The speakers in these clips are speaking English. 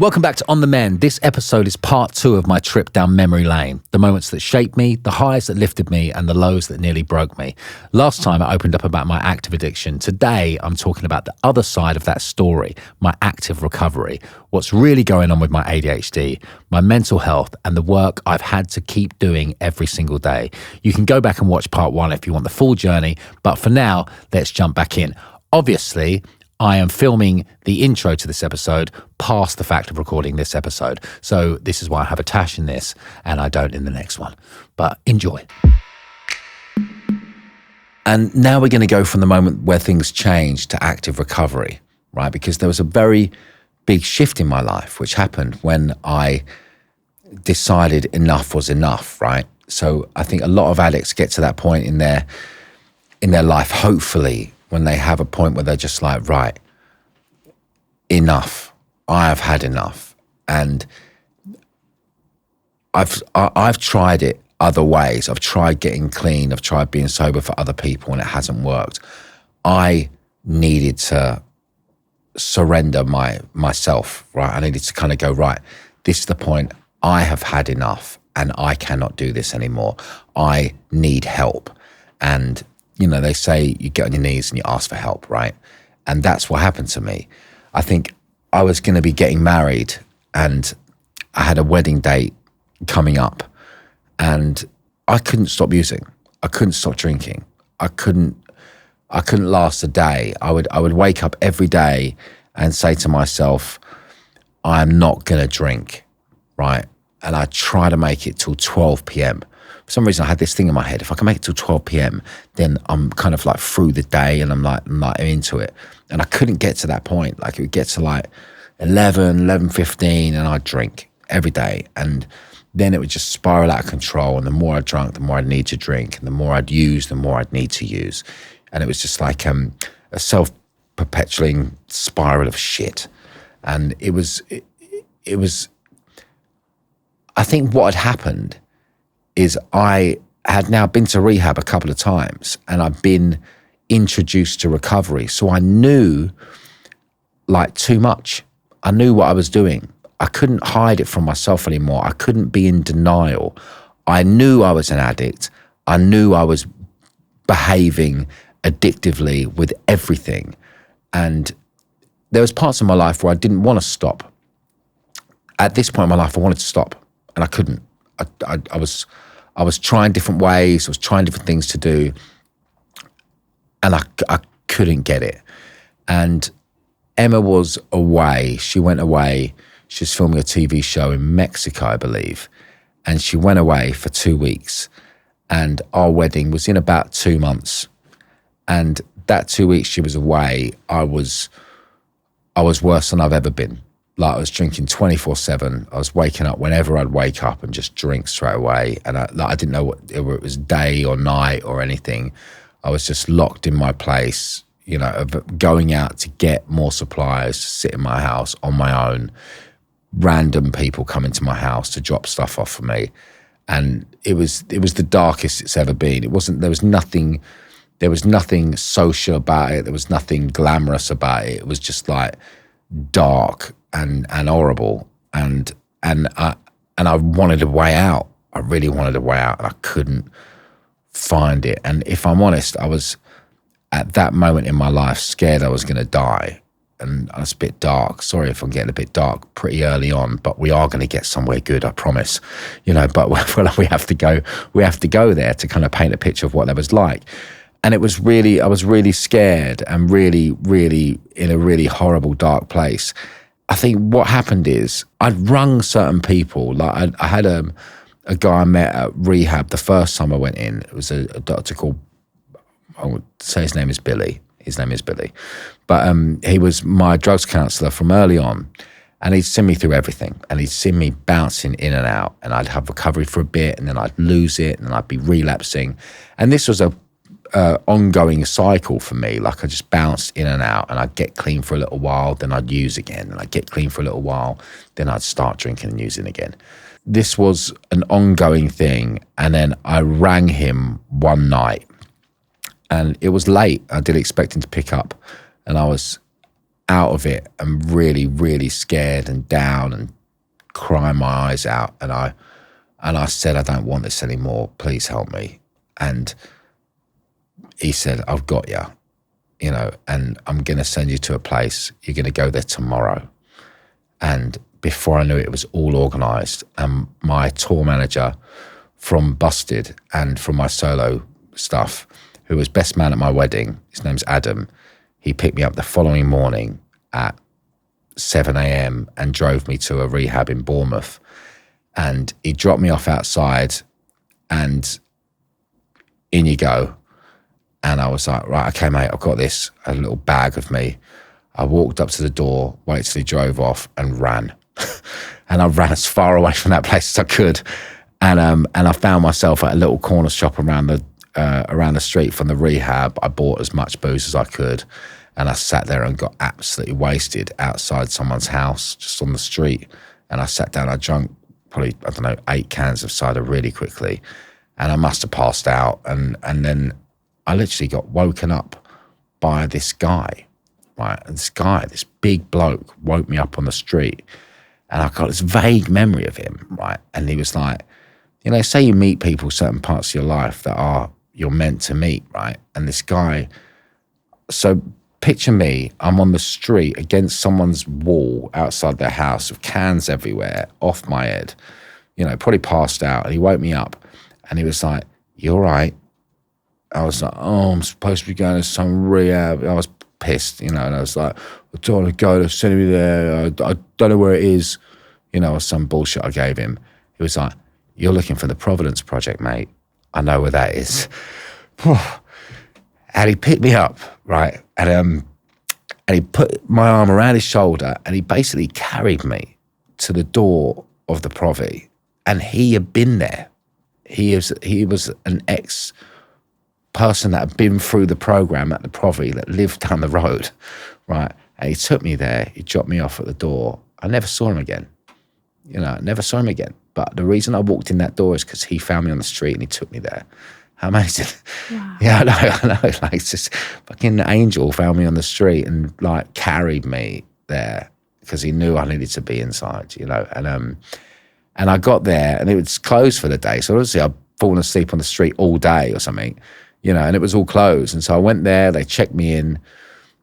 Welcome back to On The Mend. This episode is part 2 of my trip down memory lane. The moments that shaped me, the highs that lifted me, and the lows that nearly broke me. Last time I opened up about my active addiction. Today I'm talking about the other side of that story, my active recovery. What's really going on with my ADHD, my mental health, and the work I've had to keep doing every single day. You can go back and watch part 1 if you want the full journey, but for now, let's jump back in. Obviously, I am filming the intro to this episode past the fact of recording this episode. So this is why I have a Tash in this and I don't in the next one. But enjoy. And now we're going to go from the moment where things changed to active recovery, right? Because there was a very big shift in my life, which happened when I decided enough was enough, right? So I think a lot of addicts get to that point in their life, hopefully, when they have a point where they're just like, right, enough. I have had enough. And I've tried it other ways. I've tried getting clean. I've tried being sober for other people and it hasn't worked. I needed to surrender myself, right? I needed to kind of go, right, this is the point. I have had enough and I cannot do this anymore. I need help. And you know, they say you get on your knees and you ask for help, right? And that's what happened to me. I think I was going to be getting married and I had a wedding date coming up and I couldn't stop using. I couldn't stop drinking. I couldn't last a day. I would wake up every day and say to myself, I'm not going to drink, right? And I try to make it till 12 p.m. For some reason, I had this thing in my head. If I can make it till 12 p.m., then I'm kind of like through the day and I'm into it. And I couldn't get to that point. Like it would get to like 11:15 and I'd drink every day. And then it would just spiral out of control. And the more I drank, the more I'd need to drink. And the more I'd use, the more I'd need to use. And it was just like a self-perpetuating spiral of shit. And it was, I think what had happened is I had now been to rehab a couple of times and I've been introduced to recovery. So I knew like too much. I knew what I was doing. I couldn't hide it from myself anymore. I couldn't be in denial. I knew I was an addict. I knew I was behaving addictively with everything. And there was parts of my life where I didn't want to stop. At this point in my life, I wanted to stop and I couldn't. I was trying different ways. I was trying different things to do. And I couldn't get it. And Emma was away. She went away. She was filming a TV show in Mexico, I believe. And she went away for 2 weeks. And our wedding was in about 2 months. And that 2 weeks she was away, I was worse than I've ever been. Like I was drinking 24/7. I was waking up whenever I'd wake up and just drink straight away. And I didn't know whether it was day or night or anything. I was just locked in my place, you know, of going out to get more supplies, to sit in my house on my own. Random people coming to my house to drop stuff off for me. And it was the darkest it's ever been. There was nothing social about it. There was nothing glamorous about it. It was just like dark and horrible, and I wanted a way out. I really wanted a way out, and I couldn't find it. And if I'm honest, I was at that moment in my life scared I was going to die. And it's a bit dark. Sorry if I'm getting a bit dark pretty early on, but we are going to get somewhere good, I promise. You know, but we have to go there to kind of paint a picture of what that was like. And I was really scared and really, really in a really horrible, dark place. I think what happened is I'd rung certain people. Like I had a guy I met at rehab the first time I went in. It was a doctor called, I would say his name is Billy. But he was my drugs counsellor from early on. And he'd seen me through everything. And he'd seen me bouncing in and out. And I'd have recovery for a bit and then I'd lose it and then I'd be relapsing. And this was a ongoing cycle for me. Like I just bounced in and out and I'd get clean for a little while, then I'd use again, and I'd get clean for a little while, then I'd start drinking and using again. This was an ongoing thing. And then I rang him one night and it was late. I didn't expect him to pick up. And I was out of it and really, really scared and down and crying my eyes out. And I said, I don't want this anymore. Please help me. And he said, I've got you, you know, and I'm going to send you to a place. You're going to go there tomorrow. And before I knew it, it was all organised. And my tour manager from Busted and from my solo stuff, who was best man at my wedding, his name's Adam, he picked me up the following morning at 7 a.m. and drove me to a rehab in Bournemouth. And he dropped me off outside and in you go. And I was like, right, okay, mate, I've got this, a little bag of me. I walked up to the door, waited till he drove off and ran. And I ran as far away from that place as I could. And I found myself at a little corner shop around the street from the rehab. I bought as much booze as I could. And I sat there and got absolutely wasted outside someone's house, just on the street. And I sat down, I drank probably, 8 cans of cider really quickly. And I must have passed out. And then I literally got woken up by this guy, right? And this big bloke woke me up on the street. And I got this vague memory of him, right? And he was like, you know, say you meet people certain parts of your life that you're meant to meet, right? And this guy, so picture me, I'm on the street against someone's wall outside their house with cans everywhere, off my head, you know, probably passed out. And he woke me up and he was like, you all right? I was like, oh, I'm supposed to be going to some rehab. I was pissed, you know, and I was like, I don't want to go, they're sending me there. I don't know where it is, you know, or some bullshit I gave him. He was like, you're looking for the Providence Project, mate. I know where that is. And he picked me up, right? And he put my arm around his shoulder and he basically carried me to the door of the Provi. And he had been there. He was an ex-person that had been through the program at the Provi that lived down the road, right? And he took me there. He dropped me off at the door. I never saw him again. You know, I never saw him again. But the reason I walked in that door is because he found me on the street and he took me there. How amazing. Wow. Yeah, I know. Like, it's just fucking angel found me on the street and like carried me there because he knew I needed to be inside, you know. And I got there and it was closed for the day. So obviously I'd fallen asleep on the street all day or something, you know, and it was all closed. And so I went there, they checked me in,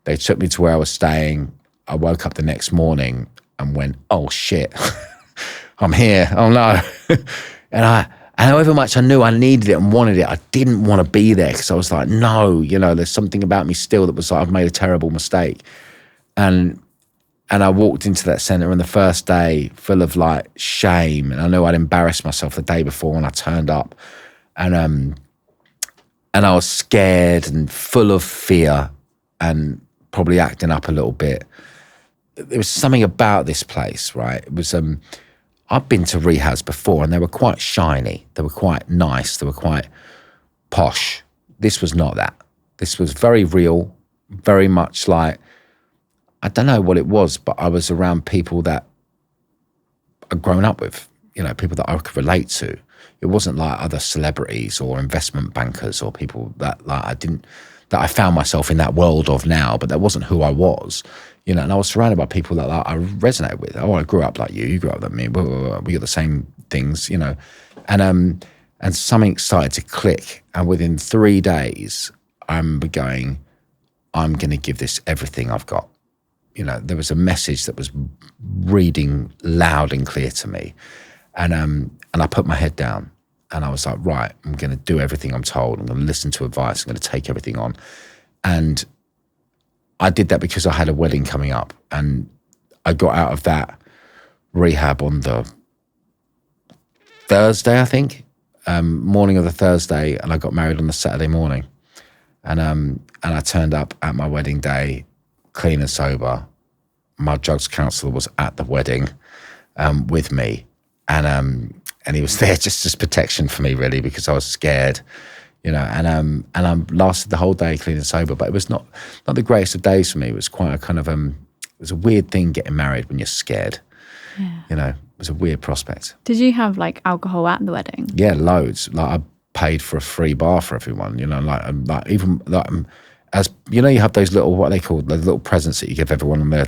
they took me to where I was staying. I woke up the next morning and went, oh shit, I'm here. Oh no. And however much I knew I needed it and wanted it, I didn't want to be there because I was like, no, you know, there's something about me still that was like, I've made a terrible mistake. And I walked into that centre on the first day full of like shame. And I knew I'd embarrassed myself the day before when I turned up. And I was scared and full of fear and probably acting up a little bit. There was something about this place, right? It was, I've been to rehabs before and they were quite shiny. They were quite nice. They were quite posh. This was not that. This was very real, very much like, I don't know what it was, but I was around people that I'd grown up with, you know, people that I could relate to. It wasn't like other celebrities or investment bankers or people that like that I found myself in that world of now, but that wasn't who I was, you know. And I was surrounded by people that like, I resonate with. Oh, I grew up like you grew up like me, blah, blah, blah. We got the same things, you know. And something started to click. And within 3 days, I remember going, I'm going to give this everything I've got. You know, there was a message that was reading loud and clear to me. And I put my head down and I was like, right, I'm going to do everything I'm told. I'm going to listen to advice. I'm going to take everything on. And I did that because I had a wedding coming up and I got out of that rehab on the Thursday, I think, morning of the Thursday, and I got married on the Saturday morning. And I turned up at my wedding day, clean and sober. My drugs counsellor was at the wedding with me. And he was there just as protection for me, really, because I was scared, you know. And I lasted the whole day clean and sober, but it was not the greatest of days for me. It was quite a kind of it was a weird thing getting married when you're scared. Yeah. You know, it was a weird prospect. Did you have like alcohol at the wedding? Yeah, loads. Like I paid for a free bar for everyone. You know, like even like as you know, you have those little, what are they called, the little presents that you give everyone on their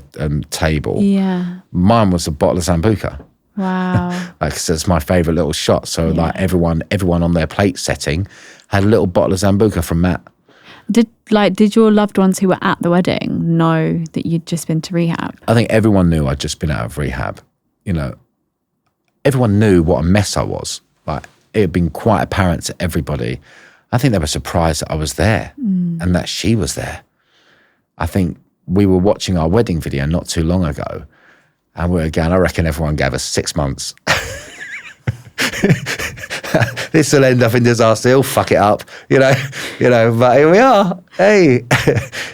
table. Yeah. Mine was a bottle of Sambuca. Wow. Like, so it's my favourite little shot. So like everyone on their plate setting had a little bottle of Sambuca from Matt. Did your loved ones who were at the wedding know that you'd just been to rehab? I think everyone knew I'd just been out of rehab. You know, everyone knew what a mess I was. Like, it had been quite apparent to everybody. I think they were surprised that I was there and that she was there. I think we were watching our wedding video not too long ago, and I reckon everyone gave us 6 months. This will end up in disaster. He'll fuck it up, you know. But here we are. Hey,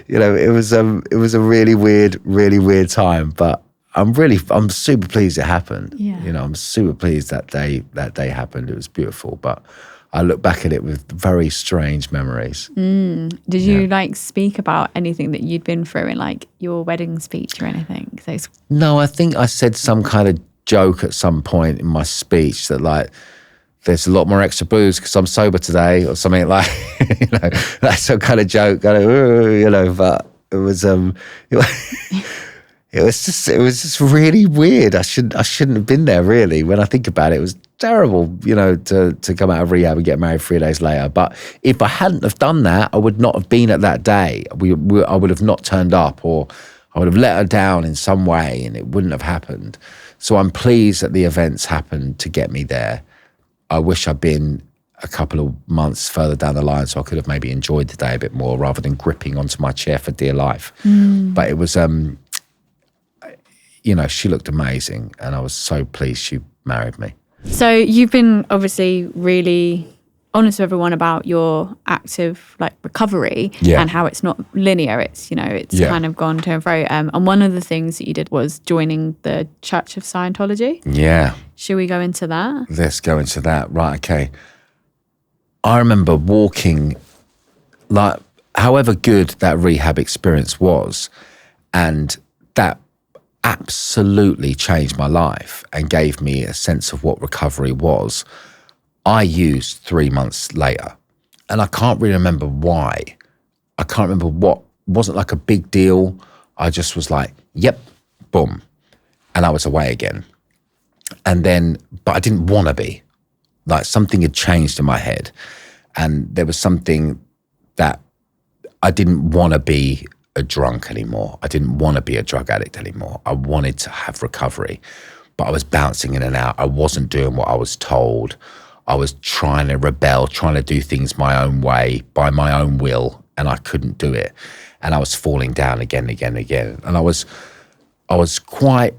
it was a really weird time. But I'm super pleased it happened. Yeah. I'm super pleased that day happened. It was beautiful. But I look back at it with very strange memories. Did you speak about anything that you'd been through in like your wedding speech or anything? No, I think I said some kind of joke at some point in my speech that like, there's a lot more extra booze because I'm sober today, or something like, that's some kind of joke, but it was, it was just really weird. I shouldn't have been there, really. When I think about it, it was terrible, to come out of rehab and get married 3 days later. But if I hadn't have done that, I would not have been at that day. I would have not turned up, or I would have let her down in some way, and it wouldn't have happened. So I'm pleased that the events happened to get me there. I wish I'd been a couple of months further down the line, so I could have maybe enjoyed the day a bit more rather than gripping onto my chair for dear life. But it was, she looked amazing, and I was so pleased she married me. So you've been obviously really honest with everyone about your active recovery and how it's not linear. It's kind of gone to and fro. And one of the things that you did was joining the Church of Scientology. Yeah. Should we go into that? Let's go into that. Right. Okay. I remember walking, however good that rehab experience was, and that absolutely changed my life and gave me a sense of what recovery was. I used 3 months later, and I can't really remember why. I can't remember what. Wasn't like a big deal. I just was like, yep, boom. And I was away again. And then, but I didn't want to be. Like, something had changed in my head, and there was something that I didn't want to be a drunk anymore. I didn't want to be a drug addict anymore. I wanted to have recovery, but I was bouncing in and out. I wasn't doing what I was told. I was trying to rebel, trying to do things my own way, by my own will, and I couldn't do it. And I was falling down again. And I was quite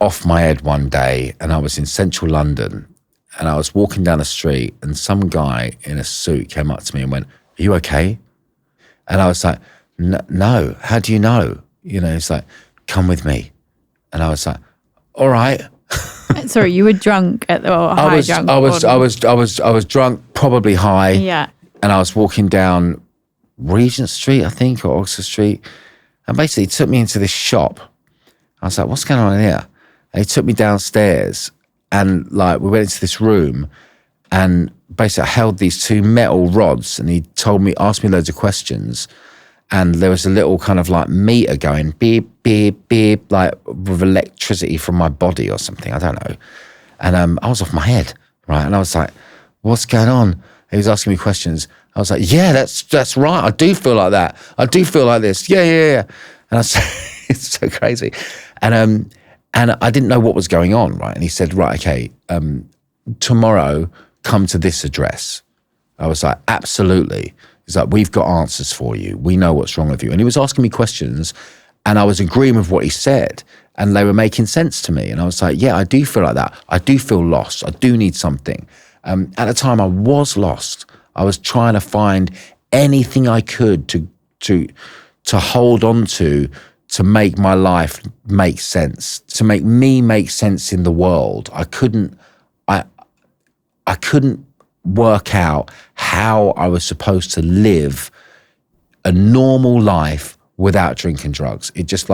off my head one day, and I was in central London, and I was walking down the street, and some guy in a suit came up to me and went, "Are you okay?" And I was like, "No, how do you know?" He's like, "Come with me." And I was like, "All right." Sorry, you were drunk drunk? I was drunk, probably high. Yeah. And I was walking down Regent Street, I think, or Oxford Street. And basically he took me into this shop. I was like, "What's going on here?" And he took me downstairs, and we went into this room, and basically I held these 2 metal rods, and he asked me loads of questions. And there was a little kind of meter going beep, beep, beep, with electricity from my body or something. I don't know. And I was off my head, right? And I was like, "What's going on?" He was asking me questions. I was like, "Yeah, that's right. I do feel like that. I do feel like this. Yeah. And I was it's so crazy. And I didn't know what was going on, right? And he said, "Right, okay, tomorrow come to this address." I was like, "Absolutely." He's like, "We've got answers for you. We know what's wrong with you." And he was asking me questions, and I was agreeing with what he said, and they were making sense to me. And I was like, "Yeah, I do feel like that. I do feel lost. I do need something." At the time, I was lost. I was trying to find anything I could to hold on to make my life make sense, to make me make sense in the world. I couldn't work out how I was supposed to live a normal life without drinking drugs. It just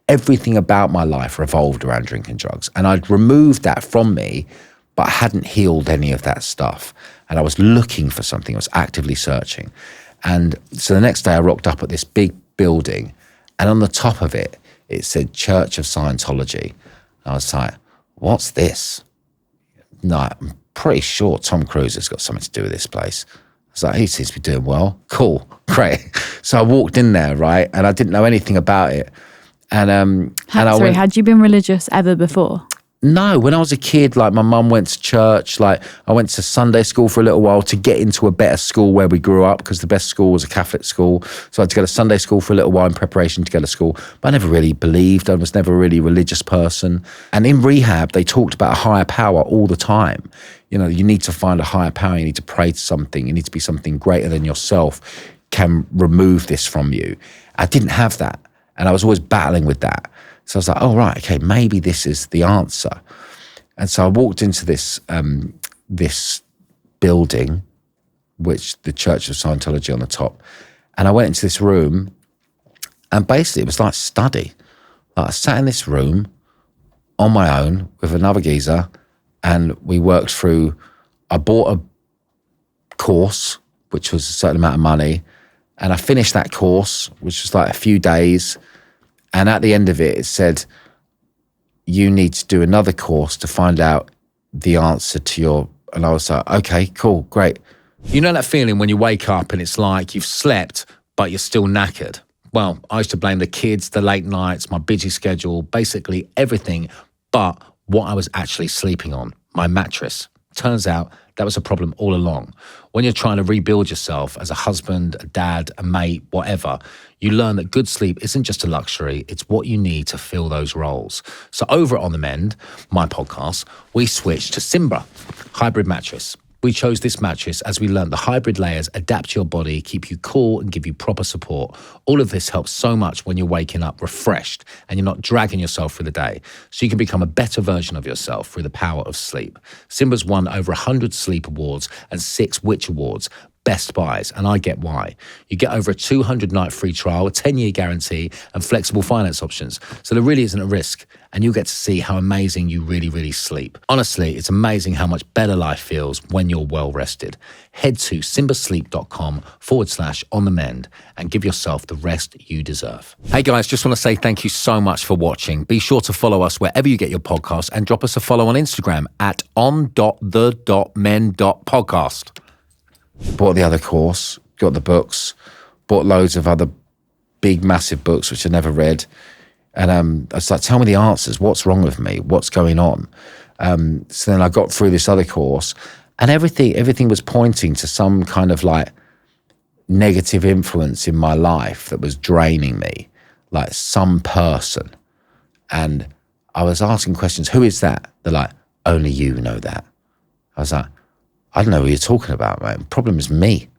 everything about my life revolved around drinking drugs. And I'd removed that from me, but I hadn't healed any of that stuff. And I was looking for something. I was actively searching. And so the next day I rocked up at this big building, and on the top of it, it said Church of Scientology. And I was like, what's this? No, I'm pretty sure Tom Cruise has got something to do with this place. I was like, he seems to be doing well. Cool, great. So I walked in there, right? And I didn't know anything about it. And had you been religious ever before? No, when I was a kid, like my mum went to church, like I went to Sunday school for a little while to get into a better school where we grew up, because the best school was a Catholic school. So I had to go to Sunday school for a little while in preparation to go to school. But I never really believed. I was never a really religious person. And in rehab, they talked about a higher power all the time. You know, you need to find a higher power. You need to pray to something. You need to be something greater than yourself can remove this from you. I didn't have that. And I was always battling with that. So I was like, oh, right, okay, maybe this is the answer. And so I walked into this this building, which the Church of Scientology on the top, and I went into this room, and basically it was like study. Like I sat in this room on my own with another geezer, and we worked through, I bought a course, which was a certain amount of money, and I finished that course, which was like a few days. And at the end of it, it said, you need to do another course to find out the answer to your... And I was like, okay, cool, great. You know that feeling when you wake up and it's like you've slept, but you're still knackered? Well, I used to blame the kids, the late nights, my busy schedule, basically everything, but what I was actually sleeping on, my mattress. Turns out that was a problem all along. When you're trying to rebuild yourself as a husband, a dad, a mate, whatever, you learn that good sleep isn't just a luxury, it's what you need to fill those roles. So over at On The Mend, my podcast, we switched to Simbra, hybrid mattress. We chose this mattress as we learned the hybrid layers adapt to your body, keep you cool and give you proper support. All of this helps so much when you're waking up refreshed and you're not dragging yourself through the day. So you can become a better version of yourself through the power of sleep. Simbra's won over 100 sleep awards and 6 Which Awards. Best buys, and I get why. You get over a 200-night free trial, a 10-year guarantee, and flexible finance options. So there really isn't a risk, and you'll get to see how amazing you really, really sleep. Honestly, it's amazing how much better life feels when you're well rested. Head to simbasleep.com/on-the-mend and give yourself the rest you deserve. Hey guys, just want to say thank you so much for watching. Be sure to follow us wherever you get your podcasts and drop us a follow on Instagram at on.the.men.podcast. Bought the other course, got the books, bought loads of other big, massive books, which I never read. And I was like, tell me the answers. What's wrong with me? What's going on? So then I got through this other course, and everything was pointing to some kind of like negative influence in my life that was draining me, like some person. And I was asking questions, who is that? They're like, only you know that. I was like, I don't know what you're talking about, mate. The problem is me.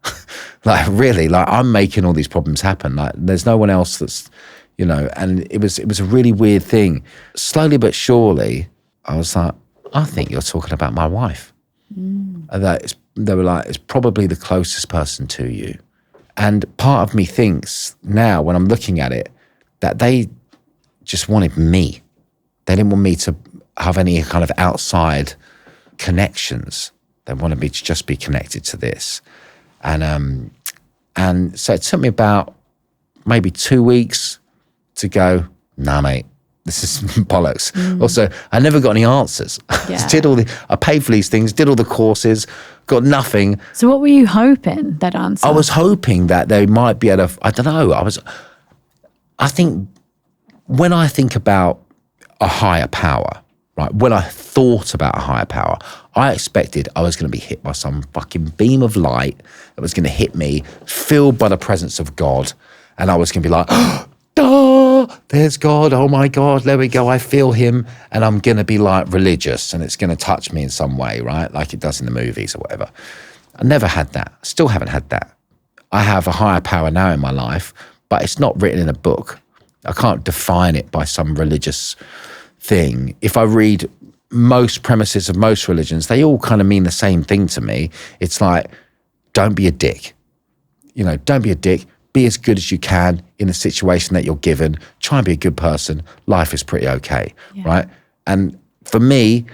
Like, really, like I'm making all these problems happen. Like there's no one else that's, you know, and it was a really weird thing. Slowly but surely, I was like, I think you're talking about my wife. And they were like, it's probably the closest person to you. And part of me thinks now, when I'm looking at it, that they just wanted me. They didn't want me to have any kind of outside connections. They wanted me to just be connected to this. And so it took me about maybe 2 weeks to go, nah, mate, this is bollocks. Also, I never got any answers. Yeah. I paid for these things, did all the courses, got nothing. So what were you hoping they'd answer? I was hoping that they might be able to, I don't know, I think when I think about a higher power, right, when I thought about a higher power, I expected I was going to be hit by some fucking beam of light that was going to hit me, filled by the presence of God. And I was going to be like, oh, there's God. Oh my God, there we go. I feel him. And I'm going to be like religious and it's going to touch me in some way, right? Like it does in the movies or whatever. I never had that. Still haven't had that. I have a higher power now in my life, but it's not written in a book. I can't define it by some religious thing. If I read most premises of most religions, they all kind of mean the same thing to me. It's like, don't be a dick. You know, don't be a dick. Be as good as you can in the situation that you're given. Try and be a good person. Life is pretty okay, right? And for me,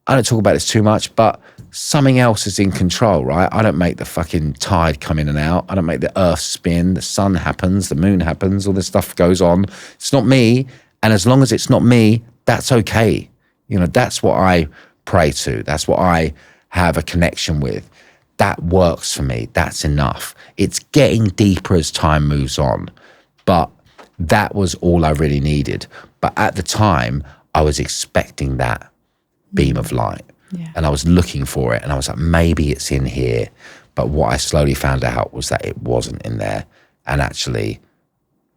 I don't talk about this too much, but something else is in control, right? I don't make the fucking tide come in and out. I don't make the earth spin. The sun happens, the moon happens, all this stuff goes on. It's not me. And as long as it's not me, that's okay. You know, that's what I pray to. That's what I have a connection with. That works for me. That's enough. It's getting deeper as time moves on. But that was all I really needed. But at the time, I was expecting that beam of light. Yeah. And I was looking for it. And I was like, maybe it's in here. But what I slowly found out was that it wasn't in there. And actually,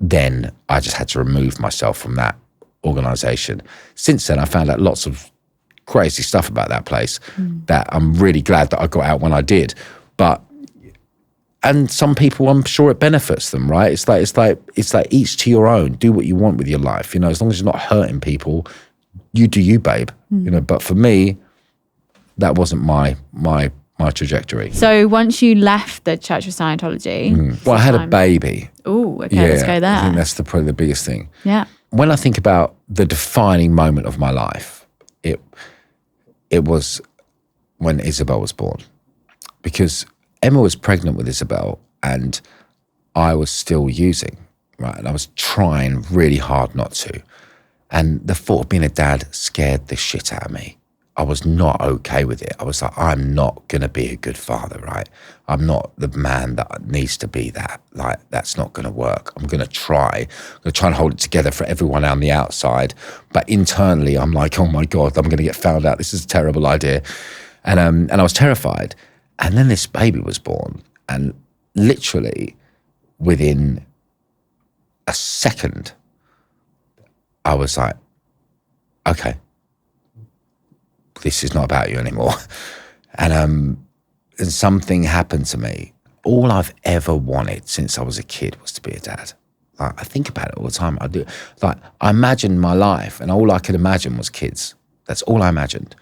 then I just had to remove myself from that organization. Since then, I found out lots of crazy stuff about that place that I'm really glad that I got out when I did. And some people, I'm sure it benefits them, right? It's like each to your own. Do what you want with your life, you know. As long as you're not hurting people, you do you, babe. You know. But for me, that wasn't my trajectory. So once you left the Church of Scientology, well, I had a baby. Oh, okay, let's go there. I think that's probably the biggest thing. Yeah. When I think about the defining moment of my life, it was when Isabel was born, because Emma was pregnant with Isabel and I was still using, right? And I was trying really hard not to. And the thought of being a dad scared the shit out of me. I was not okay with it. I was like, I'm not going to be a good father, right? I'm not the man that needs to be that. Like, that's not going to work. I'm going to try. I'm going to try and hold it together for everyone on the outside. But internally, I'm like, oh my God, I'm going to get found out. This is a terrible idea. And I was terrified. And then this baby was born. And literally within a second, I was like, okay, this is not about you anymore. And something happened to me. All I've ever wanted since I was a kid was to be a dad. Like, I think about it all the time. I do. Like, I imagined my life, and all I could imagine was kids. That's all I imagined.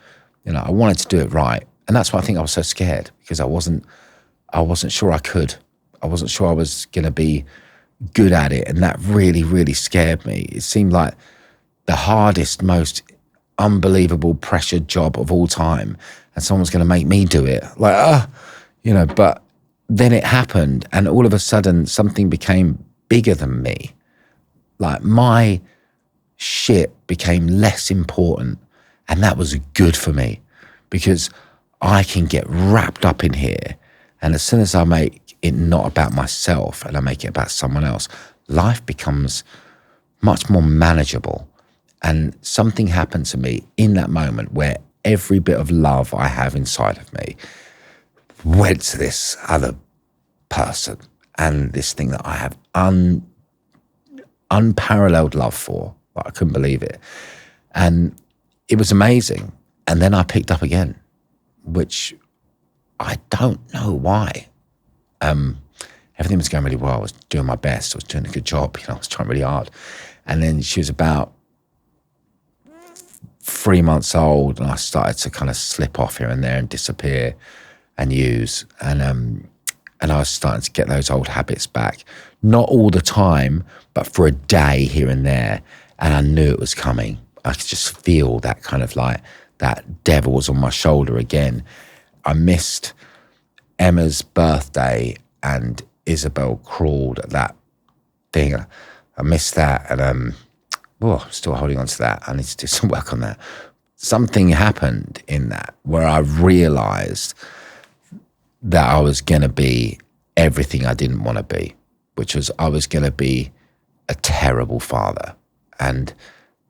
You know, I wanted to do it right, and that's why I think I was so scared, because I wasn't sure I could. I wasn't sure I was going to be good at it, and that really, really scared me. It seemed like the hardest, most unbelievable pressured job of all time, and someone's going to make me do it. Like, you know, but then it happened, and all of a sudden something became bigger than me. Like, my shit became less important, and that was good for me, because I can get wrapped up in here, and as soon as I make it not about myself and I make it about someone else, life becomes much more manageable. And something happened to me in that moment where every bit of love I have inside of me went to this other person, and this thing that I have unparalleled love for. Like, I couldn't believe it. And it was amazing. And then I picked up again, which I don't know why. Everything was going really well. I was doing my best. I was doing a good job. You know, I was trying really hard. And then she was about 3 months old, and I started to kind of slip off here and there and disappear and use. And I was starting to get those old habits back. Not all the time, but for a day here and there. And I knew it was coming. I could just feel that kind of like that devil was on my shoulder again. I missed Emma's birthday, and Isabel crawled at that thing. I missed that, and I'm still holding on to that. I need to do some work on that. Something happened in that where I realized that I was going to be everything I didn't want to be, which was I was going to be a terrible father. And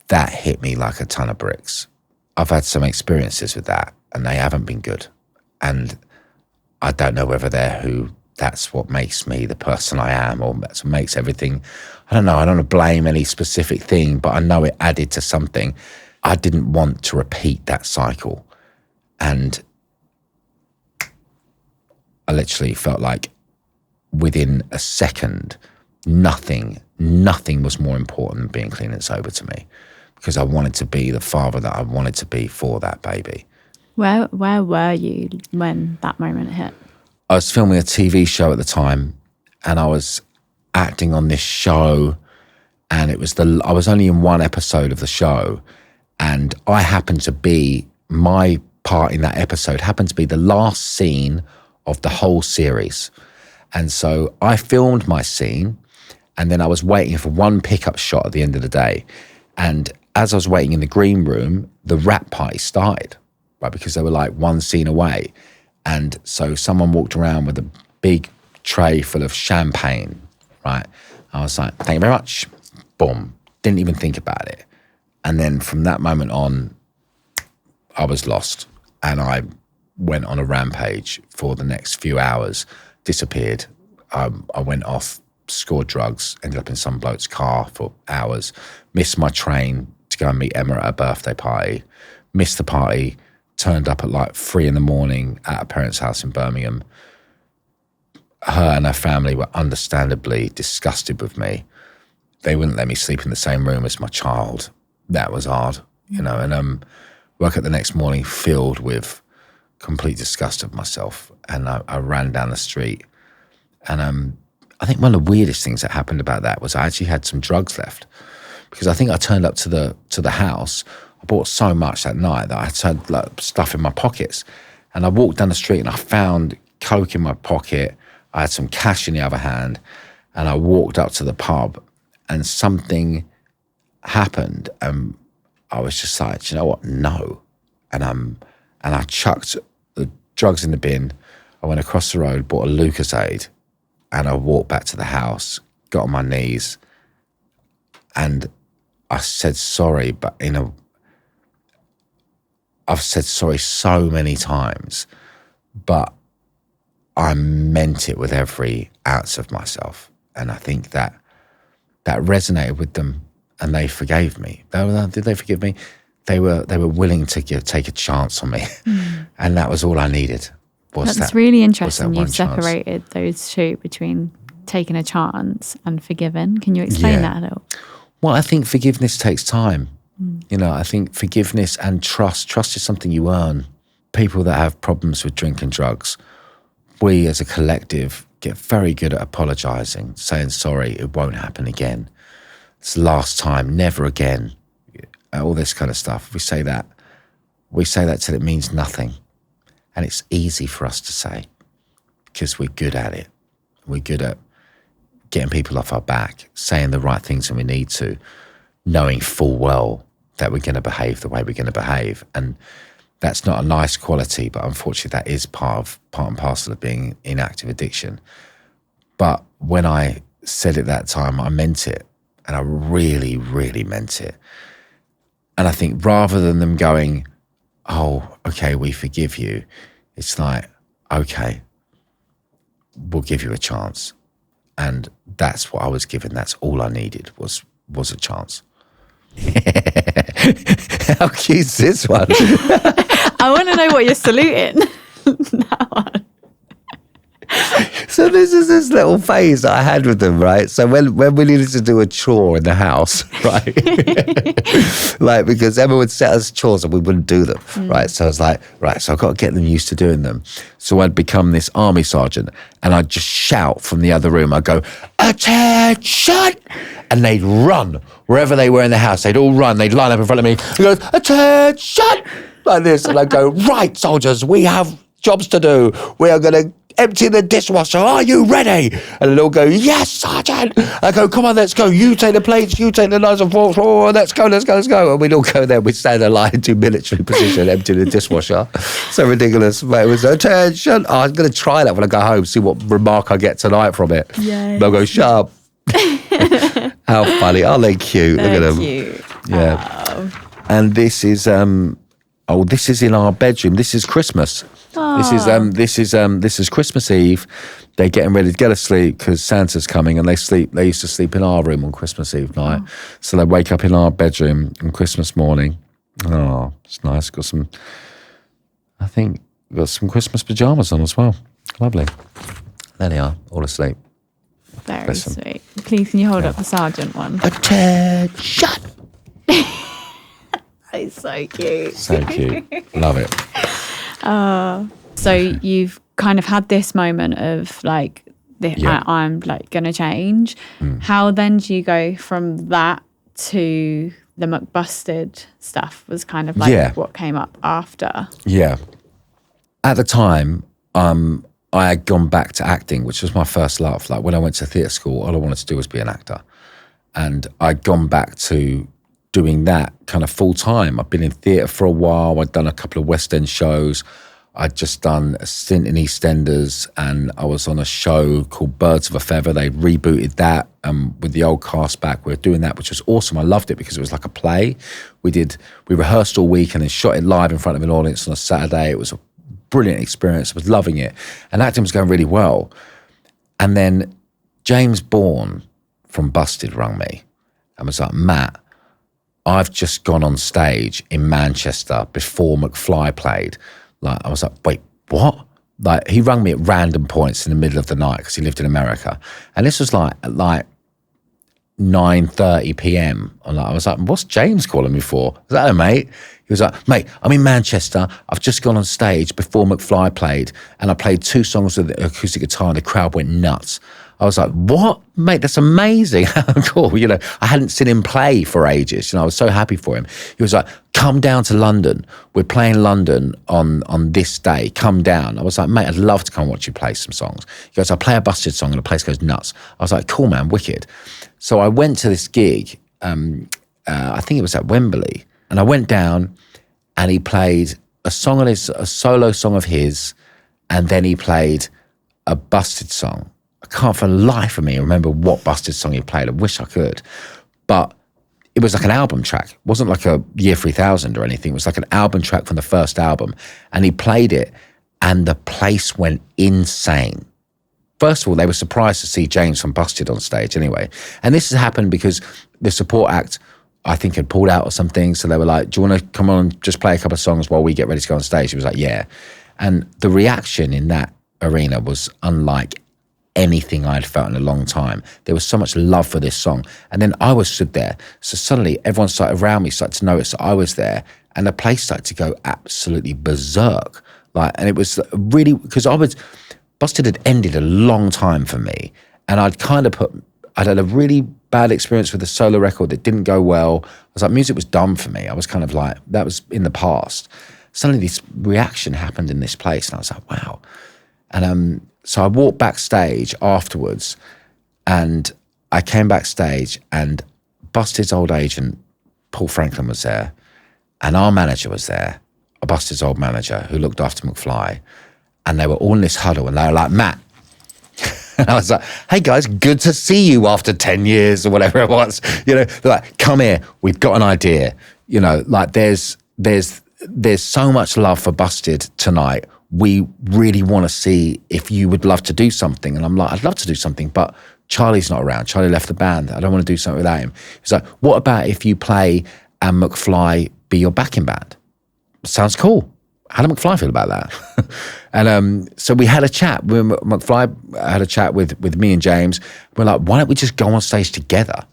that hit me like a ton of bricks. I've had some experiences with that, and they haven't been good. And I don't know whether that's what makes me the person I am, or that's what makes everything. I don't know. I don't want to blame any specific thing, but I know it added to something. I didn't want to repeat that cycle. And I literally felt like within a second, nothing was more important than being clean and sober to me, because I wanted to be the father that I wanted to be for that baby. Where were you when that moment hit? I was filming a TV show at the time, and I was acting on this show, and I was only in one episode of the show, and I happened to be, my part in that episode happened to be the last scene of the whole series. And so I filmed my scene, and then I was waiting for one pickup shot at the end of the day. And as I was waiting in the green room, the wrap party started, right? Because they were like one scene away. And so someone walked around with a big tray full of champagne, right? I was like, thank you very much. Boom. Didn't even think about it. And then from that moment on, I was lost. And I went on a rampage for the next few hours, disappeared. I went off, scored drugs, ended up in some bloke's car for hours, missed my train to go and meet Emma at a birthday party, missed the party, turned up at like 3 a.m. at a parent's house in Birmingham. Her and her family were understandably disgusted with me. They wouldn't let me sleep in the same room as my child. That was hard, you know, and woke up the next morning filled with complete disgust of myself. And I ran down the street. And I think one of the weirdest things that happened about that was I actually had some drugs left, because I think I turned up to the house. I bought so much that night that I had like stuff in my pockets. And I walked down the street and I found coke in my pocket. I had some cash in the other hand. And I walked up to the pub and something happened. And I was just like, do you know what? No. And I chucked the drugs in the bin. I went across the road, bought a Lucozade, and I walked back to the house, got on my knees, and I said sorry, but I've said sorry so many times, but I meant it with every ounce of myself. And I think that resonated with them, and they forgave me. Did they forgive me? They were willing to take a chance on me, and that was all I needed. That's really interesting. You've separated those two between taking a chance and forgiven. Can you explain that a little? Well, I think forgiveness takes time. You know, I think forgiveness and trust is something you earn. People that have problems with drink and drugs, we as a collective get very good at apologizing, saying sorry, it won't happen again. It's the last time, never again. All this kind of stuff. We say that till it means nothing. And it's easy for us to say because we're good at it. We're good at getting people off our back, saying the right things when we need to, knowing full well that we're going to behave the way we're going to behave. And that's not a nice quality, but unfortunately that is part and parcel of being in active addiction. But when I said it that time, I meant it. And I really, really meant it. And I think rather than them going, oh, okay, we forgive you, it's like, okay, we'll give you a chance. And that's what I was given. That's all I needed was a chance. How cute is this one? I want to know what you're saluting. That one. So this is this little phase that I had with them, right? So when we needed to do a chore in the house, right? Like, because Emma would set us chores and we wouldn't do them, right? So I was like, right, so I've got to get them used to doing them. So I'd become this army sergeant and I'd just shout from the other room. I'd go, attention! And they'd run wherever they were in the house. They'd all run. They'd line up in front of me. I'd go, attention! Like this. And I'd go, right, soldiers, we have jobs to do. We are going to empty the dishwasher. Are you ready? And they'll go, yes, Sergeant. I go, come on, let's go. You take the plates, you take the knives and forks. Oh, let's go. And we'd all go there. We'd stand in line to military position, empty the dishwasher. So ridiculous. But it was attention. Oh, I'm going to try that when I go home, see what remark I get tonight from it. Yes. They'll go, shut up. How funny. Are they cute? Look at them. Cute. Yeah. Oh. And this is this is in our bedroom. This is Christmas. This is Christmas Eve. They're getting ready to get asleep because Santa's coming, and they used to sleep in our room on Christmas Eve night. So they wake up in our bedroom on Christmas morning. Oh, it's nice. Got some Christmas pajamas on as well. Lovely. There they are, all asleep. Very sweet. Please, can you hold up the sergeant one? Attention! It's so cute. So cute. Love it. So you've kind of had this moment of like, I'm like going to change. How then do you go from that to the McBusted stuff was kind of like what came up after. Yeah. At the time, I had gone back to acting, which was my first love. Like when I went to theatre school, all I wanted to do was be an actor. And I'd gone back to doing that kind of full time. I'd been in theatre for a while. I'd done a couple of West End shows. I'd just done a stint in EastEnders, and I was on a show called Birds of a Feather. They rebooted that with the old cast back. We were doing that, which was awesome. I loved it because it was like a play. We rehearsed all week and then shot it live in front of an audience on a Saturday. It was a brilliant experience. I was loving it. And acting was going really well. And then James Bourne from Busted rang me and was like, Matt, I've just gone on stage in Manchester before McFly played. Like, I was like, wait, what? Like, he rang me at random points in the middle of the night because he lived in America. And this was like 9:30 p.m. And I was like, what's James calling me for? Is that a mate? He was like, mate, I'm in Manchester. I've just gone on stage before McFly played, and I played 2 songs with the acoustic guitar, and the crowd went nuts. I was like, what? Mate, that's amazing. Cool. You know, I hadn't seen him play for ages. You know, I was so happy for him. He was like, come down to London. We're playing London on this day. Come down. I was like, mate, I'd love to come watch you play some songs. He goes, I'll play a Busted song and the place goes nuts. I was like, cool, man, wicked. So I went to this gig. I think it was at Wembley. And I went down and he played a solo song of his, and then he played a Busted song. I can't for the life of me remember what Busted song he played. I wish I could. But it was like an album track. It wasn't like a Year 3000 or anything. It was like an album track from the first album. And he played it and the place went insane. First of all, they were surprised to see James from Busted on stage anyway. And this has happened because the support act, I think, had pulled out or something. So they were like, do you want to come on and just play a couple of songs while we get ready to go on stage? He was like, yeah. And the reaction in that arena was unlike anything I'd felt in a long time. There was so much love for this song. And then I was stood there. So suddenly everyone around me started to notice that I was there, and the place started to go absolutely berserk. And it was really, because Busted had ended a long time for me. And I'd had a really bad experience with a solo record that didn't go well. I was like, music was done for me. I was kind of like, that was in the past. Suddenly this reaction happened in this place, and I was like, wow. And so I walked backstage afterwards, and I came backstage, and Busted's old agent, Paul Franklin, was there, and our manager was there, Busted's old manager who looked after McFly, and they were all in this huddle, and they were like, Matt. And I was like, hey guys, good to see you after 10 years or whatever it was. You know, they're like, come here, we've got an idea. You know, like there's so much love for Busted tonight. We really want to see if you would love to do something. And I'm like, I'd love to do something, but Charlie's not around. Charlie left the band. I don't want to do something without him. He's like, what about if you play and McFly be your backing band? Sounds cool. How did McFly feel about that? And so we had a chat. McFly had a chat with me and James. We're like, why don't we just go on stage together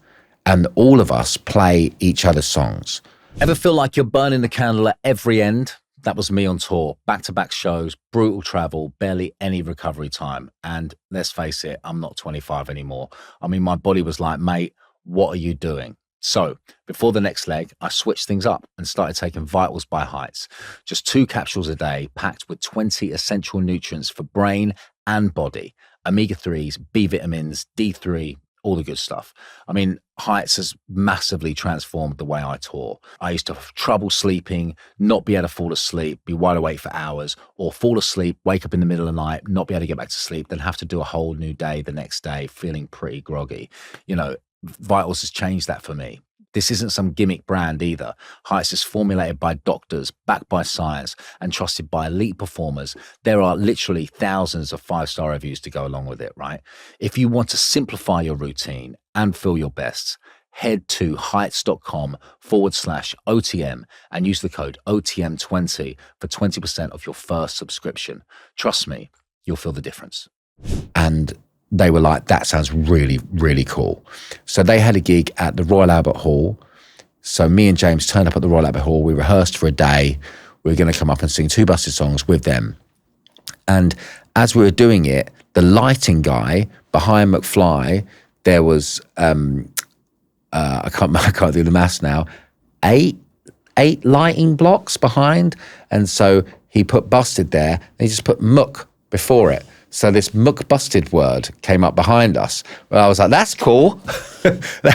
and all of us play each other's songs? Ever feel like you're burning the candle at every end? That was me on tour, back-to-back shows, brutal travel, barely any recovery time. And let's face it, I'm not 25 anymore. I mean, my body was like, mate, what are you doing? So before the next leg, I switched things up and started taking Vitals by Heights. Just 2 capsules a day, packed with 20 essential nutrients for brain and body, omega-3s, B vitamins, D3, all the good stuff. I mean, Heights has massively transformed the way I tour. I used to have trouble sleeping, not be able to fall asleep, be wide awake for hours, or fall asleep, wake up in the middle of the night, not be able to get back to sleep, then have to do a whole new day the next day, feeling pretty groggy. You know, Vitals has changed that for me. This isn't some gimmick brand either. Heights is formulated by doctors, backed by science, and trusted by elite performers. There are literally thousands of 5-star reviews to go along with it, right? If you want to simplify your routine and feel your best, head to heights.com/OTM and use the code OTM20 for 20% off your first subscription. Trust me, you'll feel the difference. And they were like, that sounds really, really cool. So they had a gig at the Royal Albert Hall. So me and James turned up at the Royal Albert Hall. We rehearsed for a day. We were going to come up and sing 2 Busted songs with them. And as we were doing it, the lighting guy behind McFly, there was, I can't do the maths now, eight lighting blocks behind. And so he put busted there, and he just put muck before it. So this muck busted word came up behind us. Well, I was like, that's cool.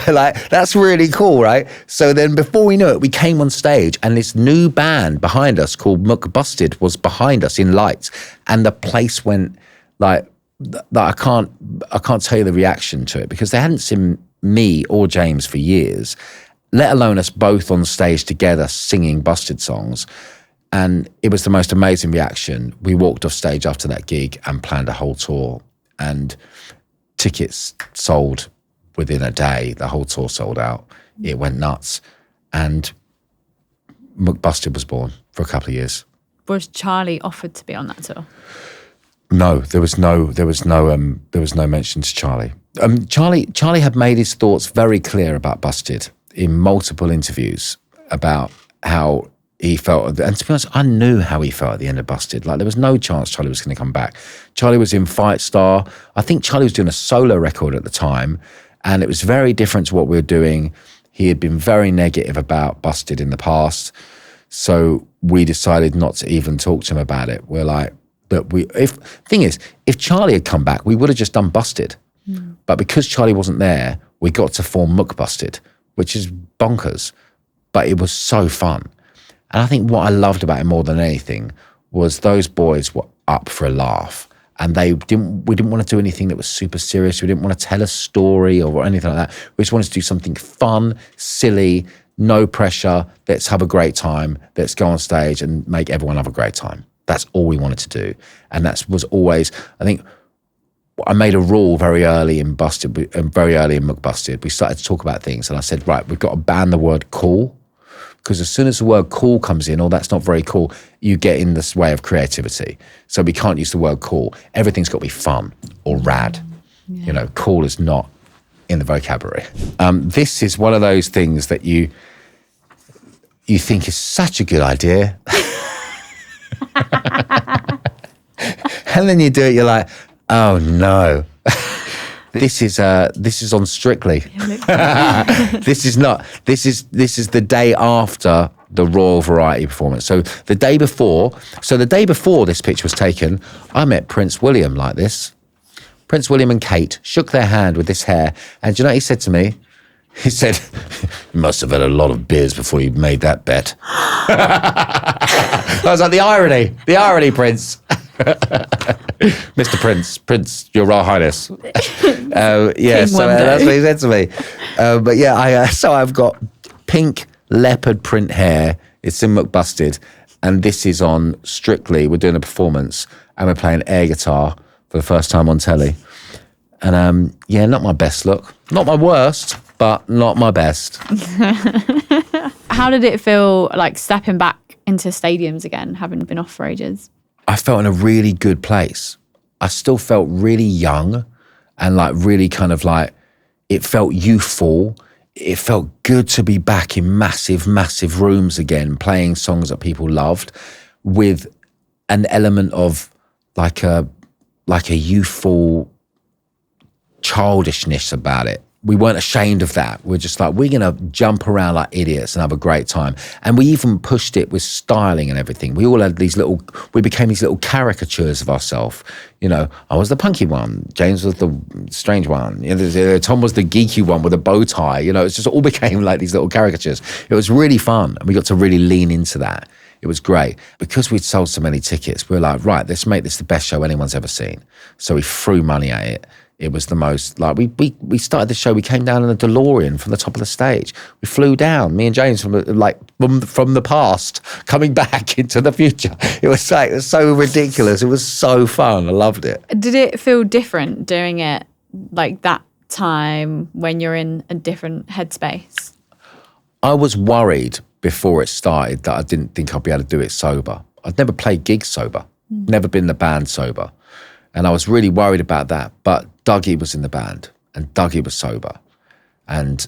Like, that's really cool, right? So then before we knew it, we came on stage, and this new band behind us called Muck Busted was behind us in lights. And the place went like, I can't tell you the reaction to it, because they hadn't seen me or James for years, let alone us both on stage together singing Busted songs. And it was the most amazing reaction. We walked off stage after that gig and planned a whole tour, and tickets sold within a day. The whole tour sold out. It went nuts. And McBusted was born for a couple of years. Was Charlie offered to be on that tour? No, there was no mention to Charlie. Charlie had made his thoughts very clear about Busted in multiple interviews about how he felt. And to be honest, I knew how he felt at the end of Busted. Like, there was no chance Charlie was going to come back. Charlie was in Fight Star. I think Charlie was doing a solo record at the time, and it was very different to what we were doing. He had been very negative about Busted in the past, so we decided not to even talk to him about it. We're like, if Charlie had come back, we would have just done Busted. But because Charlie wasn't there, we got to form Muck Busted, which is bonkers, but it was so fun. And I think what I loved about it more than anything was those boys were up for a laugh, and we didn't want to do anything that was super serious. We didn't want to tell a story or anything like that. We just wanted to do something fun, silly, no pressure. Let's have a great time. Let's go on stage and make everyone have a great time. That's all we wanted to do. And that was always, I think, I made a rule very early in Busted, and very early in McBusted. We started to talk about things, and I said, right, we've got to ban the word cool, because as soon as the word cool comes in, or that's not very cool, you get in this way of creativity. So we can't use the word cool. Everything's got to be fun or rad. Yeah. You know, cool is not in the vocabulary. This is one of those things that you think is such a good idea. And then you do it, you're like, oh no. This is on Strictly. This is the day after the Royal Variety performance. So the day before this picture was taken, I met Prince William like this. Prince William and Kate shook their hand with this hair, and do you know what he said to me? He said, "You must have had a lot of beers before you made that bet." I was like, the irony, Prince. Mr. Prince, Your Royal Highness. Yeah, so that's what he said to me. But yeah, so I've got pink leopard print hair. It's in McBusted, and this is on Strictly. We're doing a performance, and we're playing air guitar for the first time on telly. And yeah, not my best look, not my worst, but not my best. How did it feel, like, stepping back into stadiums again, having been off for ages? I felt in a really good place. I still felt really young, and like really kind of like, it felt youthful. It felt good to be back in massive, massive rooms again, playing songs that people loved, with an element of like a youthful childishness about it. We weren't ashamed of that. We're just like, we're going to jump around like idiots and have a great time. And we even pushed it with styling and everything. We all had we became these little caricatures of ourselves. You know, I was the punky one. James was the strange one. You know, Tom was the geeky one with a bow tie. You know, it's just all became like these little caricatures. It was really fun. And we got to really lean into that. It was great. Because we'd sold so many tickets, we were like, right, let's make this the best show anyone's ever seen. So we threw money at it. It was the most, like, we started the show, we came down in a DeLorean from the top of the stage. We flew down, me and James, from the past, coming back into the future. It was so ridiculous. It was so fun. I loved it. Did it feel different doing it like that time when you're in a different headspace? I was worried before it started that I didn't think I'd be able to do it sober. I'd never played gigs sober, never been in the band sober. And I was really worried about that. But Dougie was in the band, and Dougie was sober. And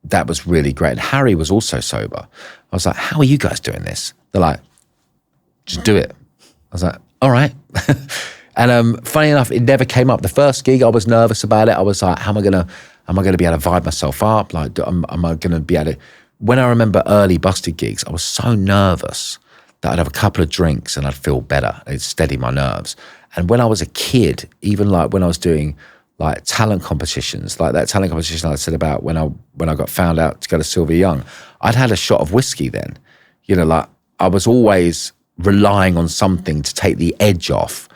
that was really great. And Harry was also sober. I was like, how are you guys doing this? They're like, just do it. I was like, all right. And funny enough, it never came up. The first gig, I was nervous about it. I was like, how am I gonna be able to vibe myself up? Like, am I gonna be able to when I remember early Busted gigs, I was so nervous that I'd have a couple of drinks and I'd feel better. It'd steady my nerves. And when I was a kid, even like when I was doing like talent competitions, like that talent competition I said about when I got found out to go to Sylvia Young, I'd had a shot of whiskey then. You know, like I was always relying on something to take the edge off,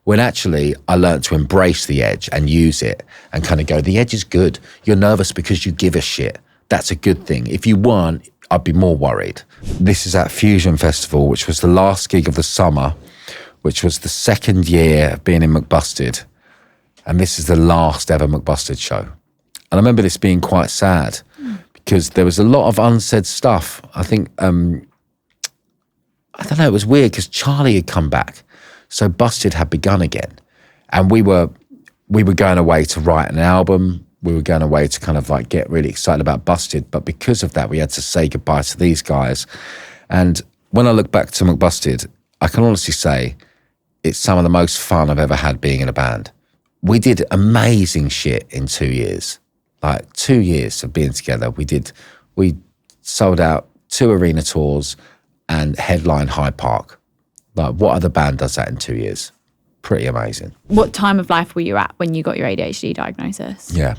when actually I learned to embrace the edge and use it and kind of go, the edge is good. You're nervous because you give a shit. That's a good thing. If you weren't, I'd be more worried. This is at Fusion Festival, which was the last gig of the summer, which was the second year of being in McBusted. And this is the last ever McBusted show. And I remember this being quite sad because there was a lot of unsaid stuff. I think, I don't know, it was weird because Charlie had come back. So Busted had begun again. And we were going away to write an album. We were going away to kind of like get really excited about Busted. But because of that, we had to say goodbye to these guys. And when I look back to McBusted, I can honestly say it's some of the most fun I've ever had being in a band. We did amazing shit in 2 years. Like 2 years of being together. We sold out 2 arena tours and headlined Hyde Park. Like, what other band does that in 2 years? Pretty amazing. What time of life were you at when you got your ADHD diagnosis? Yeah.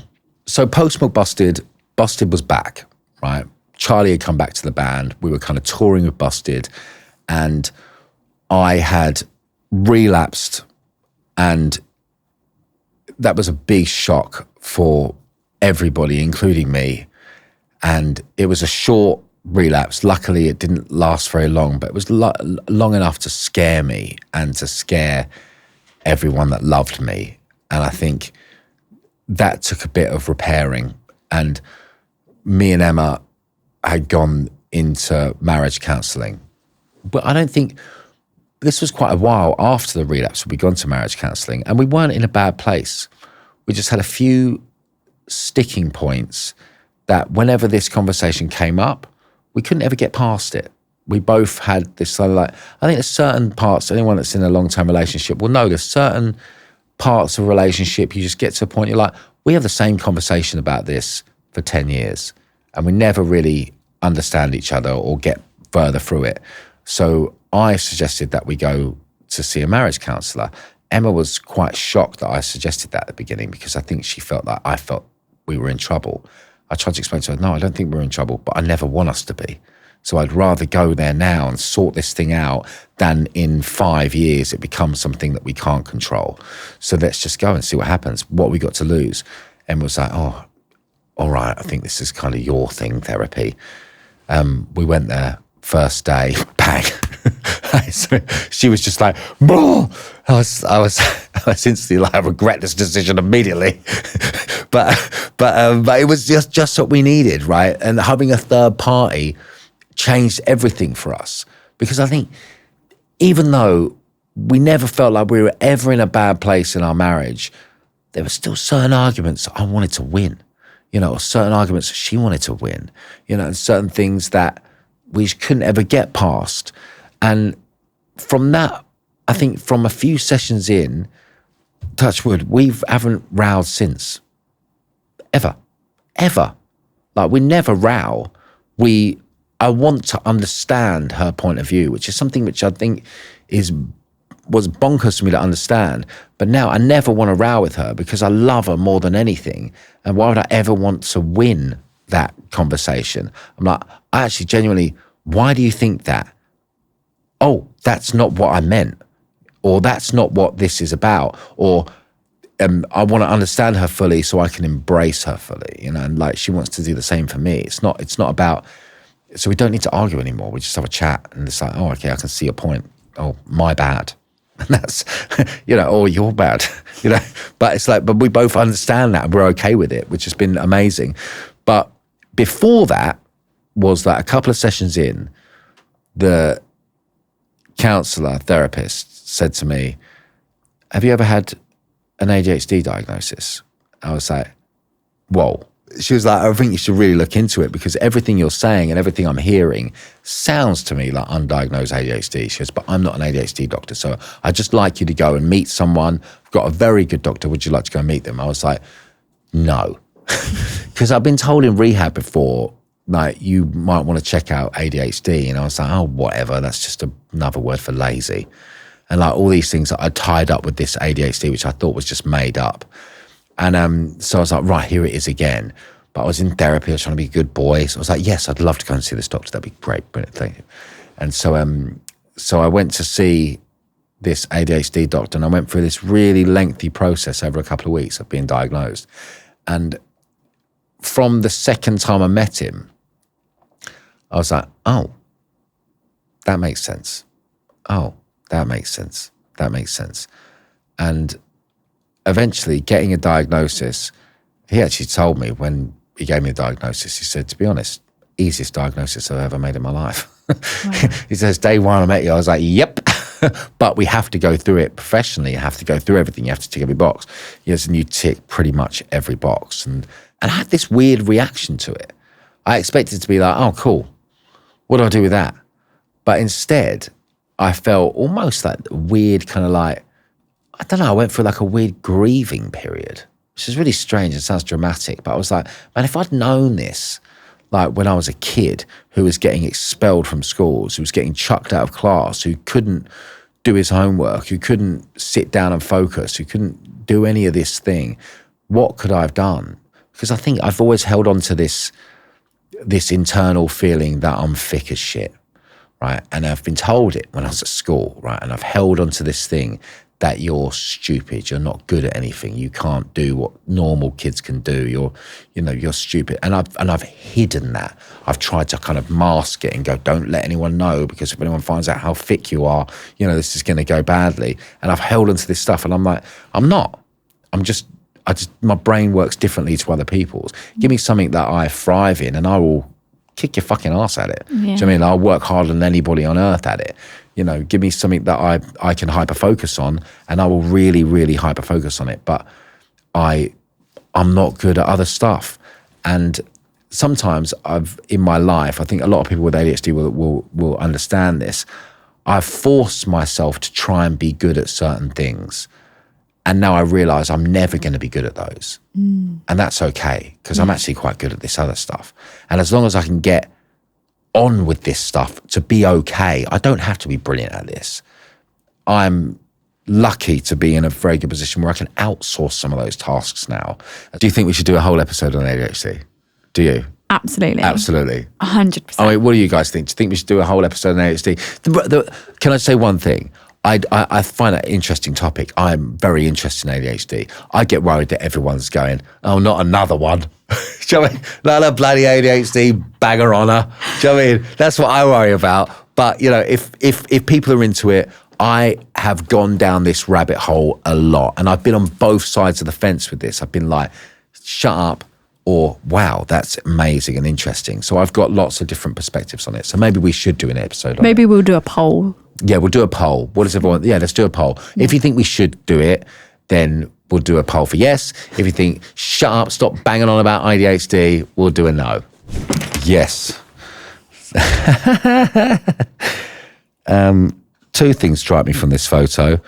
So post McBusted, Busted was back, right? Charlie had come back to the band. We were kind of touring with Busted, and I had relapsed, and that was a big shock for everybody, including me. And it was a short relapse. Luckily, it didn't last very long, but it was long enough to scare me and to scare everyone that loved me. And I think that took a bit of repairing. And me and Emma had gone into marriage counselling. But I don't think, this was quite a while after the relapse we'd gone to marriage counselling, and we weren't in a bad place. We just had a few sticking points that whenever this conversation came up, we couldn't ever get past it. We both had this sort of like, I think there's certain parts, anyone that's in a long-term relationship will know there's certain parts of a relationship, you just get to a point, you're like, we have the same conversation about this for 10 years and we never really understand each other or get further through it. So I suggested that we go to see a marriage counsellor. Emma was quite shocked that I suggested that at the beginning because I think she felt like I felt we were in trouble. I tried to explain to her, no, I don't think we're in trouble, but I never want us to be. So I'd rather go there now and sort this thing out than in 5 years it becomes something that we can't control. So let's just go and see what happens. What we got to lose? Emma was like, oh, all right, I think this is kind of your thing, therapy. We went there, first day, bang. So she was just like, bro. I was instantly like, I regret this decision immediately. but it was just what we needed, right? And having a third party changed everything for us, because I think even though we never felt like we were ever in a bad place in our marriage, there were still certain arguments I wanted to win, or certain arguments she wanted to win, and certain things that we couldn't ever get past. And from that, I think from a few sessions in, touch wood, we haven't rowed since. Ever. Like, we never row. I want to understand her point of view, which is something which I think was bonkers for me to understand. But now I never want to row with her because I love her more than anything. And why would I ever want to win that conversation? I'm like, I actually genuinely, why do you think that? Oh, that's not what I meant. Or that's not what this is about. Or I want to understand her fully so I can embrace her fully, and like she wants to do the same for me. It's not about, so we don't need to argue anymore. We just have a chat and it's like, oh, okay, I can see your point. Oh, my bad. And that's, oh, you're bad, but it's like, but we both understand that and we're okay with it, which has been amazing. But before that was that a couple of sessions in, the counsellor, therapist said to me, have you ever had an ADHD diagnosis? I was like, whoa. She was like, I think you should really look into it because everything you're saying and everything I'm hearing sounds to me like undiagnosed ADHD. She goes, but I'm not an ADHD doctor, so I'd just like you to go and meet someone. I've got a very good doctor. Would you like to go and meet them? I was like, no. Because I've been told in rehab before, like, you might want to check out ADHD. And I was like, oh, whatever, that's just another word for lazy. And like all these things that I tied up with this ADHD, which I thought was just made up. And so I was like, right, here it is again. But I was in therapy, I was trying to be a good boy. So I was like, yes, I'd love to go and see this doctor. That'd be great. Brilliant, thank you. And so I went to see this ADHD doctor, and I went through this really lengthy process over a couple of weeks of being diagnosed. And from the second time I met him, I was like, oh, that makes sense. Oh, that makes sense. That makes sense. And eventually getting a diagnosis, he actually told me when he gave me a diagnosis, he said, to be honest, easiest diagnosis I've ever made in my life. Wow. He says, day one I met you, I was like, yep. But we have to go through it professionally. You have to go through everything. You have to tick every box. Yes, and you tick pretty much every box. And I had this weird reaction to it. I expected to be like, oh, cool. What do I do with that? But instead, I felt almost like weird kind of like, I don't know, I went through like a weird grieving period, which is really strange. It sounds dramatic, but I was like, man, if I'd known this, like when I was a kid who was getting expelled from schools, who was getting chucked out of class, who couldn't do his homework, who couldn't sit down and focus, who couldn't do any of this thing, what could I have done? Because I think I've always held on to this internal feeling that I'm thick as shit, right? And I've been told it when I was at school, right? And I've held on to this thing that you're stupid, you're not good at anything, you can't do what normal kids can do, you're stupid. And I've hidden that. I've tried to kind of mask it and go, don't let anyone know, because if anyone finds out how thick you are, this is going to go badly. And I've held onto this stuff, and I'm like, I'm not. My brain works differently to other people's. Give me something that I thrive in, and I will kick your fucking ass at it. Yeah. Do you know what I mean? I'll work harder than anybody on earth at it. Give me something that I can hyper-focus on, and I will really, really hyper-focus on it. But I'm not good at other stuff. And sometimes in my life, I think a lot of people with ADHD will understand this, I've forced myself to try and be good at certain things. And now I realize I'm never going to be good at those. And that's okay, because I'm actually quite good at this other stuff. And as long as I can get on with this stuff to be okay, I don't have to be brilliant at this. I'm lucky to be in a very good position where I can outsource some of those tasks now. Do you think we should do a whole episode on ADHD? Do you? Absolutely. Absolutely. 100%. I mean, what do you guys think? Do you think we should do a whole episode on ADHD? Can I say one thing? I find that an interesting topic. I'm very interested in ADHD. I get worried that everyone's going, oh, not another one. Do you know what I mean? Another bloody ADHD bagger on her. Do you know what I mean? That's what I worry about. But, if people are into it, I have gone down this rabbit hole a lot. And I've been on both sides of the fence with this. I've been like, shut up, or wow, that's amazing and interesting. So I've got lots of different perspectives on it. So maybe we should do an episode on it. Maybe we'll do a poll. Yeah, we'll do a poll. What does everyone... Yeah, let's do a poll. Yeah. If you think we should do it, then we'll do a poll for yes. If you think, shut up, stop banging on about ADHD, we'll do a no. Yes. Two things strike me from this photo.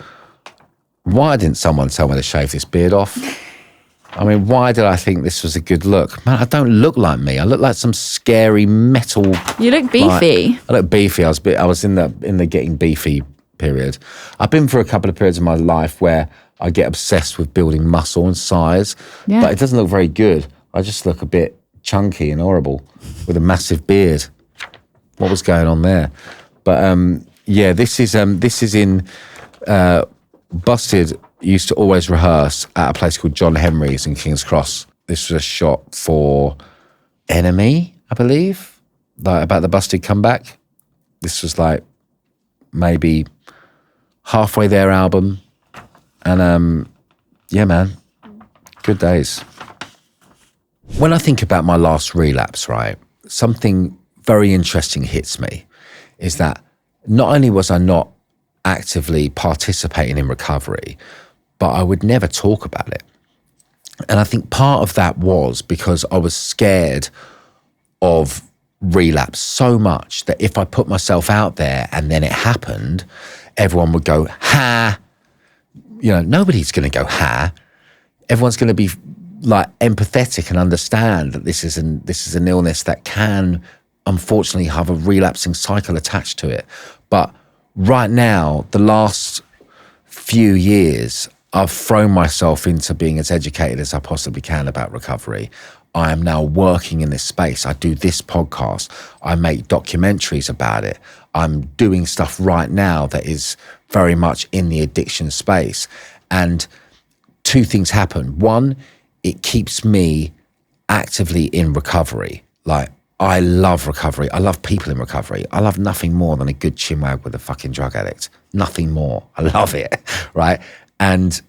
Why didn't someone tell me to shave this beard off? I mean, why did I think this was a good look? Man, I don't look like me. I look like some scary metal... You look beefy. I look beefy. I was in the getting beefy period. I've been through a couple of periods of my life where I get obsessed with building muscle and size, but it doesn't look very good. I just look a bit chunky and horrible with a massive beard. What was going on there? But this is in Busted. Used to always rehearse at a place called John Henry's in King's Cross. This was a shot for Enemy, I believe, like about the Busted comeback. This was like maybe halfway their album. And yeah, man, good days. When I think about my last relapse, right, something very interesting hits me, is that not only was I not actively participating in recovery, but I would never talk about it. And I think part of that was because I was scared of relapse so much that if I put myself out there and then it happened, everyone would go, ha. Nobody's going to go, ha. Everyone's going to be, like empathetic and understand that this is an illness that can unfortunately have a relapsing cycle attached to it. But right now, the last few years, I've thrown myself into being as educated as I possibly can about recovery. I am now working in this space. I do this podcast. I make documentaries about it. I'm doing stuff right now that is very much in the addiction space. And two things happen. One, it keeps me actively in recovery. Like, I love recovery. I love people in recovery. I love nothing more than a good chinwag with a fucking drug addict. Nothing more. I love it, right? And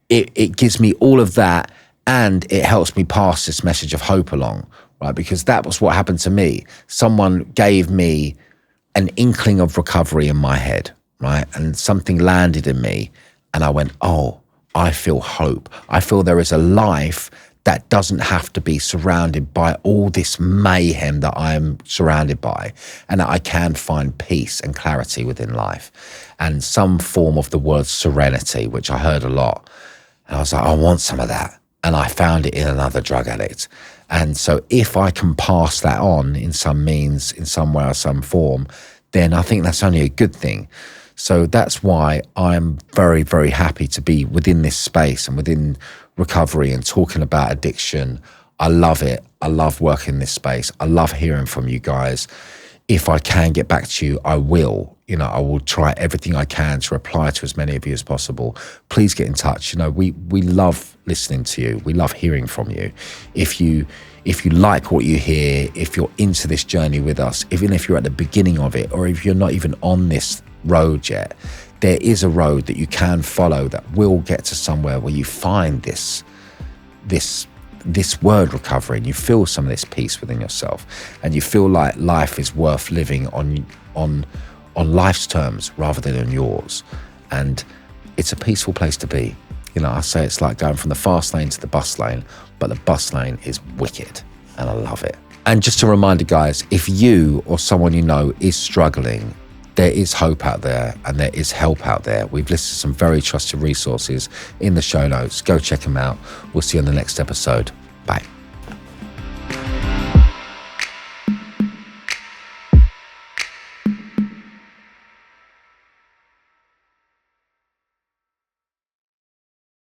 it gives me all of that, and it helps me pass this message of hope along, right? Because that was what happened to me. Someone gave me an inkling of recovery in my head, right? And something landed in me, and I went, oh, I feel hope. I feel there is a life that doesn't have to be surrounded by all this mayhem that I'm surrounded by, and that I can find peace and clarity within life and some form of the word serenity, which I heard a lot. And I was like, I want some of that. And I found it in another drug addict. And so if I can pass that on in some means, in some way or some form, then I think that's only a good thing. So that's why I'm very, very happy to be within this space and within recovery and talking about addiction. I love it. I love working in this space. I love hearing from you guys. If I can get back to you, I will. You know, I will try everything I can to reply to as many of you as possible. Please get in touch. You know, we love listening to you. We love hearing from you. If you like what you hear, if you're into this journey with us, even if you're at the beginning of it, or if you're not even on this road yet, there is a road that you can follow that will get to somewhere where you find this word recovery, and you feel some of this peace within yourself, and you feel like life is worth living on life's terms rather than on yours. And it's a peaceful place to be. You know, I say it's like going from the fast lane to the bus lane, but the bus lane is wicked, and I love it. And just a reminder, guys, if you or someone you know is struggling, there is hope out there and there is help out there. We've listed some very trusted resources in the show notes. Go check them out. We'll see you on the next episode. Bye.